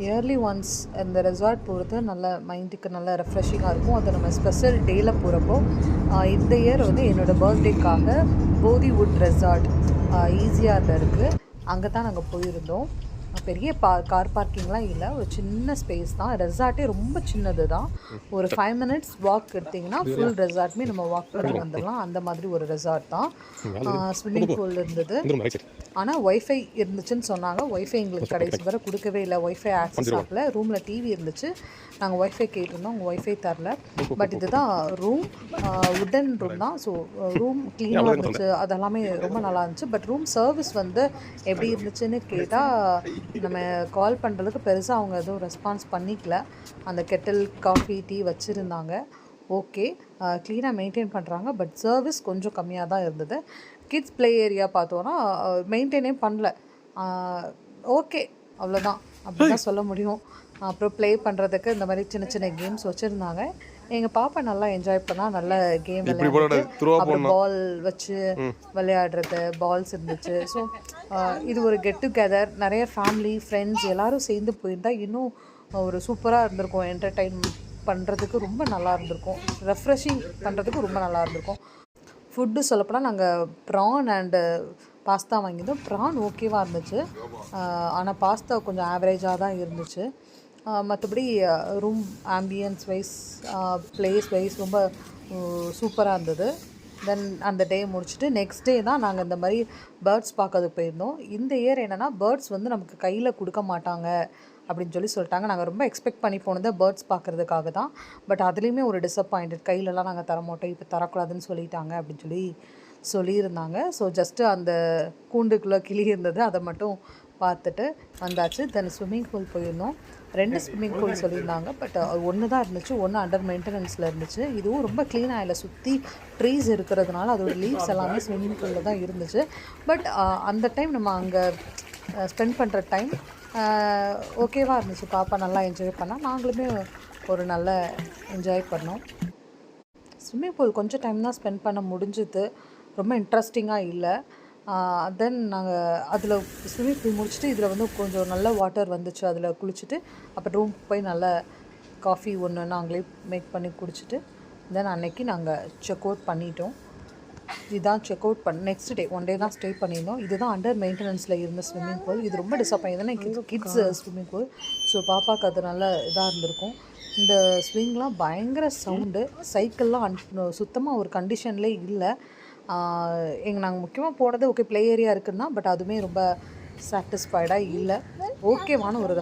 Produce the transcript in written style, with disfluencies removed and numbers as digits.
Yearly once இந்த resort போகிறது நல்ல மைண்டுக்கு நல்ல ரெஃப்ரெஷிங்காக இருக்கும். அது நம்ம ஸ்பெஷல் டேயில் போகிறப்போ இந்த இயர் வந்து என்னோடய பர்த்டேக்காக போதிவுட் ரெசார்ட் ஈஸியாரில் இருக்குது. அங்கே தான் நாங்கள் போயிருந்தோம். பெரிய கார் பார்க்கிங்லாம் இல்லை, ஒரு சின்ன ஸ்பேஸ் தான். ரெசார்ட்டே ரொம்ப சின்னது தான். ஒரு 5 minutes வாக் எடுத்திங்கன்னா ஃபுல் ரெசார்ட்டுமே நம்ம வாக் பண்ணி வந்துடலாம். அந்த மாதிரி ஒரு ரெசார்ட் தான். ஸ்விம்மிங் பூல் இருந்தது, ஆனால் ஒய்ஃபை இருந்துச்சுன்னு சொன்னாங்க. ஒய்ஃபை எங்களுக்கு கடைசி வரை கொடுக்கவே இல்லை. ஒய்ஃபை ஆக்சஸ் ஆகல. ரூமில் டிவி இருந்துச்சு, நாங்கள் ஒய்ஃபை கேட்டிருந்தோம், அவங்க ஒய்ஃபை தரல. பட் இதுதான் ரூம், உட்டன் ரூம் தான். ஸோ ரூம் க்ளீனாக இருந்துச்சு, அதெல்லாமே ரொம்ப நல்லா இருந்துச்சு. பட் ரூம் சர்வீஸ் வந்து எப்படி இருந்துச்சுன்னு கேட்டால் நம்ம கால் பண்ணுறதுக்கு பெருசாக அவங்க எதுவும் ரெஸ்பான்ஸ் பண்ணிக்கல. அந்த கெட்டில் காஃபி டீ வச்சுருந்தாங்க, ஓகே, க்ளீனாக மெயின்டைன் பண்ணுறாங்க. பட் சர்வீஸ் கொஞ்சம் கம்மியாக தான் இருந்தது. கிட்ஸ் ப்ளே ஏரியா பார்த்தோன்னா மெயின்டைனே பண்ணல. ஓகே, அவ்வளோதான் அப்படி தான் சொல்ல முடியும். அப்புறம் ப்ளே பண்ணுறதுக்கு இந்த மாதிரி சின்ன சின்ன கேம்ஸ் வச்சுருந்தாங்க. எங்கள் பாப்பா நல்லா என்ஜாய் பண்ணால் நல்ல கேம் விளையாடுறது, அப்புறம் பால் வச்சு விளையாடுறது, பால்ஸ் இருந்துச்சு. ஸோ இது ஒரு கெட் டுகெதர், நிறைய ஃபேமிலி ஃப்ரெண்ட்ஸ் எல்லோரும் சேர்ந்து போயிருந்தால் இன்னும் ஒரு சூப்பராக இருந்திருக்கும். என்டர்டெயின் பண்ணுறதுக்கு ரொம்ப நல்லா இருந்திருக்கும், ரெஃப்ரெஷிங் பண்ணுறதுக்கு ரொம்ப நல்லா இருந்திருக்கும். ஃபுட்டு சொல்லப்போனால் நாங்கள் ப்ரான் அண்டு பாஸ்தா வாங்கியிருந்தோம். ப்ரான் ஓகேவாக இருந்துச்சு, ஆனால் பாஸ்தா கொஞ்சம் ஆவரேஜாக தான் இருந்துச்சு. மற்றபடி room ambience wise, place wise ரொம்ப சூப்பராக இருந்தது. தென் அந்த டே முடிச்சுட்டு நெக்ஸ்ட் டே தான் நாங்கள் இந்த மாதிரி பேர்ட்ஸ் பார்க்கறதுக்கு போயிருந்தோம். இந்த இயர் என்னென்னா பேர்ட்ஸ் வந்து நமக்கு கையில் கொடுக்க மாட்டாங்க அப்படின்னு சொல்லிட்டாங்க. நாங்கள் ரொம்ப எக்ஸ்பெக்ட் பண்ணி போனது பேர்ட்ஸ் பார்க்குறதுக்காக தான். பட் அதுலேயுமே ஒரு டிசப்பாயிண்டட், கையிலலாம் நாங்கள் தரமாட்டோம், இப்போ தரக்கூடாதுன்னு சொல்லிட்டாங்க அப்படின்னு சொல்லியிருந்தாங்க. ஸோ ஜஸ்ட்டு அந்த கூண்டுக்குள்ளே கிளி இருந்தது, அதை மட்டும் பார்த்துட்டு வந்தாச்சு. தென் ஸ்விம்மிங் பூல் போயிருந்தோம். 2 ஸ்விம்மிங் பூல் சொல்லியிருந்தாங்க, பட் ஒன்று தான் இருந்துச்சு, ஒன்று அண்டர் மெயின்டெனன்ஸில் இருந்துச்சு. இதுவும் ரொம்ப க்ளீனாக இல்லை, சுற்றி ட்ரீஸ் இருக்கிறதுனால அதோட லீவ்ஸ் எல்லாமே ஸ்விம்மிங் பூலில் தான் இருந்துச்சு. பட் அந்த டைம் நம்ம அங்கே ஸ்பெண்ட் பண்ணுற டைம் ஓகேவாக இருந்துச்சு. பாப்பா நல்லா என்ஜாய் பண்ணால், நாங்களுமே ஒரு நல்ல என்ஜாய் பண்ணோம். ஸ்விம்மிங் பூல் கொஞ்சம் டைம் தான் ஸ்பெண்ட் பண்ண முடிஞ்சுது, ரொம்ப இன்ட்ரெஸ்டிங்காக இல்லை. தென் நாங்கள் அதில் ஸ்விம்மிங் பூல் முடிச்சுட்டு இதில் வந்து கொஞ்சம் நல்ல வாட்டர் வந்துச்சு, அதில் குளிச்சுட்டு அப்புறம் ரூமுக்கு போய் நல்ல காஃபி ஒன்று நாங்களே மேக் பண்ணி குடிச்சிட்டு தென் அன்னைக்கு நாங்கள் செக் அவுட் பண்ணிட்டோம். இதுதான் செக் அவுட் நெக்ஸ்ட் டே 1 டே தான் ஸ்டே பண்ணியிருந்தோம். இதுதான் அண்டர் மெயின்டெனன்ஸில் இருந்த ஸ்விம்மிங் பூல். இது ரொம்ப டிசப்பாயிண்ட், ஏன்னா கிட்ஸ் ஸ்விம்மிங் பூல். ஸோ பாப்பாவுக்கு அது நல்ல இதாக இருந்திருக்கும். இந்த ஸ்விங்லாம் பயங்கர சவுண்டு, சைக்கிள்லாம் சுத்தமாக ஒரு கண்டிஷன்லேயே இல்லை. நாங்கள் முக்கியமாக போனது ஓகே ப்ளே ஏரியா இருக்குன்னா, பட் அதுவுமே ரொம்ப சாட்டிஸ்ஃபைடாக இல்லை. ஓகேவான ஒரு